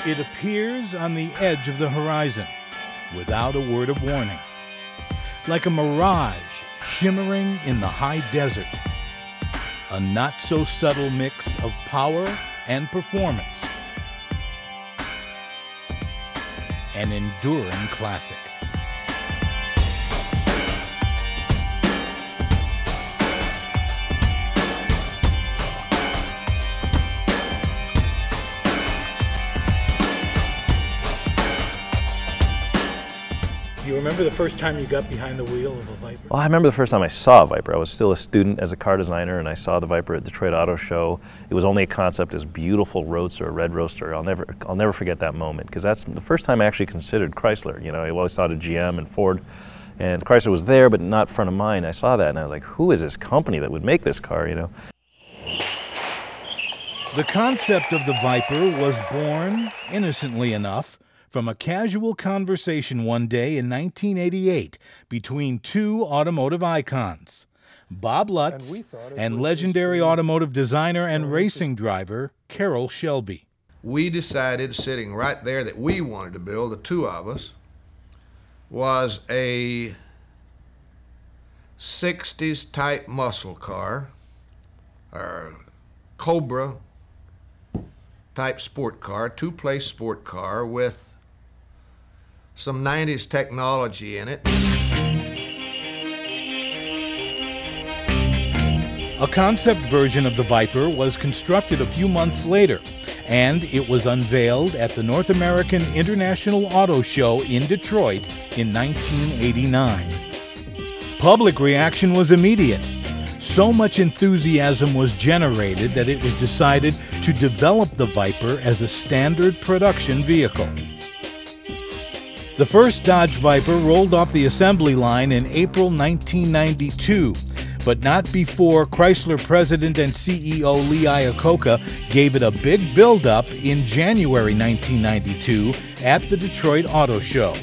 It appears on the edge of the horizon, without a word of warning. Like a mirage shimmering in the high desert. A not-so-subtle mix of power and performance. An enduring classic. Do you remember the first time you got behind the wheel of a Viper? Well, I remember the first time I saw a Viper. I was still a student as a car designer, and I saw the Viper at Detroit Auto Show. It was only a concept, this beautiful roadster, a red roadster. I'll never forget that moment, because that's the first time I actually considered Chrysler. You know, I always thought of GM and Ford, and Chrysler was there, but not front of mind. I saw that, and I was like, who is this company that would make this car, you know? The concept of the Viper was born, innocently enough, from a casual conversation one day in 1988 between two automotive icons, Bob Lutz and legendary automotive designer and racing driver Carroll Shelby. We decided, sitting right there, that we wanted to build, the two of us, was a 60s type muscle car, or Cobra type sport car, two-place sport car with some 90s technology in it. A concept version of the Viper was constructed a few months later, and it was unveiled at the North American International Auto Show in Detroit in 1989. Public reaction was immediate. So much enthusiasm was generated that it was decided to develop the Viper as a standard production vehicle. The first Dodge Viper rolled off the assembly line in April 1992, but not before Chrysler President and CEO Lee Iacocca gave it a big build-up in January 1992 at the Detroit Auto Show.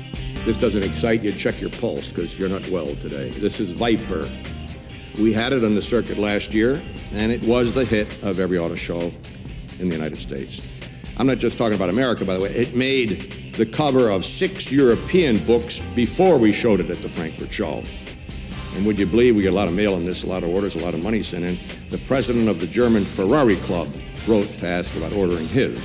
This doesn't excite you, check your pulse, because you're not well today. This is Viper. We had it on the circuit last year, and it was the hit of every auto show in the United States. I'm not just talking about America, by the way. It made the cover of 6 European books before we showed it at the Frankfurt show. And would you believe, we get a lot of mail on this, a lot of orders, a lot of money sent in. The president of the German Ferrari Club wrote to ask about ordering his.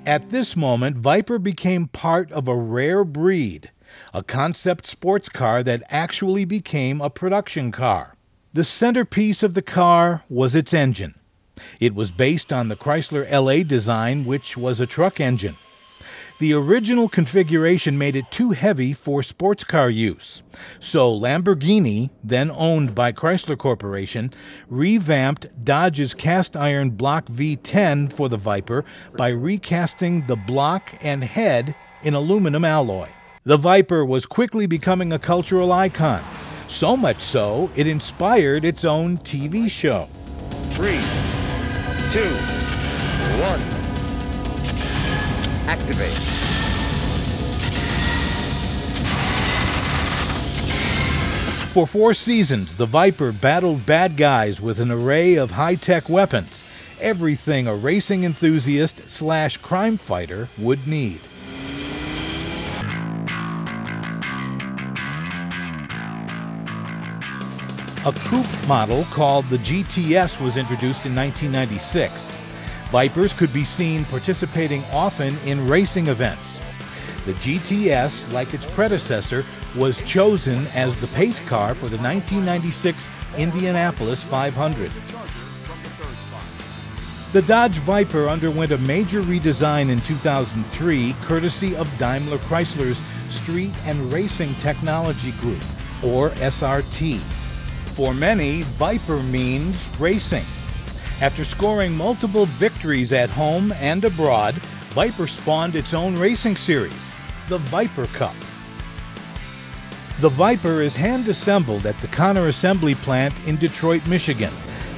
At this moment, Viper became part of a rare breed, a concept sports car that actually became a production car. The centerpiece of the car was its engine. It was based on the Chrysler LA design, which was a truck engine. The original configuration made it too heavy for sports car use, so Lamborghini, then owned by Chrysler Corporation, revamped Dodge's cast-iron block V10 for the Viper by recasting the block and head in aluminum alloy. The Viper was quickly becoming a cultural icon, so much so it inspired its own TV show. 3, 2, 1. Activate. For 4 seasons, the Viper battled bad guys with an array of high-tech weapons, everything a racing enthusiast / crime fighter would need. A coupe model called the GTS was introduced in 1996. Vipers could be seen participating often in racing events. The GTS, like its predecessor, was chosen as the pace car for the 1996 Indianapolis 500. The Dodge Viper underwent a major redesign in 2003, courtesy of Daimler Chrysler's Street and Racing Technology Group, or SRT. For many, Viper means racing. After scoring multiple victories at home and abroad, Viper spawned its own racing series, the Viper Cup. The Viper is hand-assembled at the Connor Assembly Plant in Detroit, Michigan,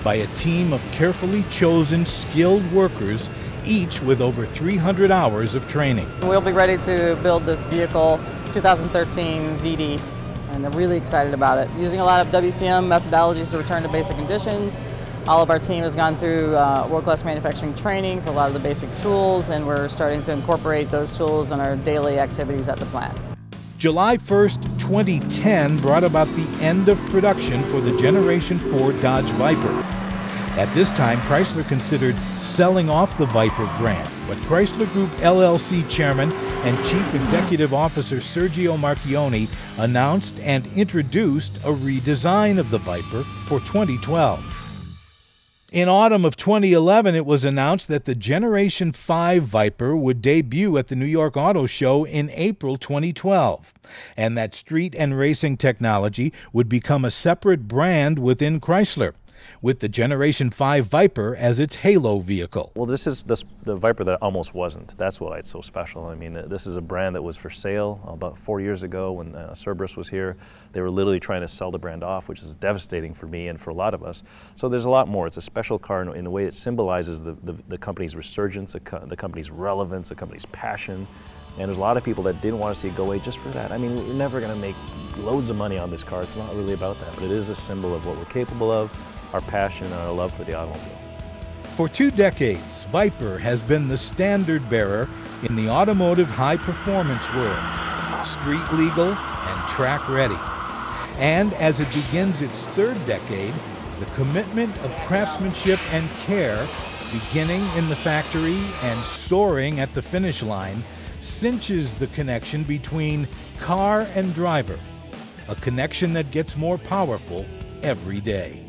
by a team of carefully chosen, skilled workers, each with over 300 hours of training. We'll be ready to build this vehicle 2013 ZD and they're really excited about it. Using a lot of WCM methodologies to return to basic conditions. All of our team has gone through world-class manufacturing training for a lot of the basic tools, and we're starting to incorporate those tools in our daily activities at the plant. July 1st, 2010 brought about the end of production for the Generation 4 Dodge Viper. At this time, Chrysler considered selling off the Viper brand, but Chrysler Group LLC Chairman and Chief Executive Officer Sergio Marchionne announced and introduced a redesign of the Viper for 2012. In autumn of 2011, it was announced that the Generation 5 Viper would debut at the New York Auto Show in April 2012, and that street and racing technology would become a separate brand within Chrysler, with the Generation 5 Viper as its halo vehicle. Well, this is the Viper that almost wasn't. That's why it's so special. I mean, this is a brand that was for sale about 4 years ago when Cerberus was here. They were literally trying to sell the brand off, which is devastating for me and for a lot of us. So there's a lot more. It's a special car in a way it symbolizes the company's resurgence, the company's relevance, the company's passion. And there's a lot of people that didn't want to see it go away just for that. I mean, we're never going to make loads of money on this car. It's not really about that, but it is a symbol of what we're capable of, our passion and our love for the automobile. For 2 decades, Viper has been the standard bearer in the automotive high-performance world, street legal and track ready. And as it begins its 3rd decade, the commitment of craftsmanship and care, beginning in the factory and soaring at the finish line, cinches the connection between car and driver, a connection that gets more powerful every day.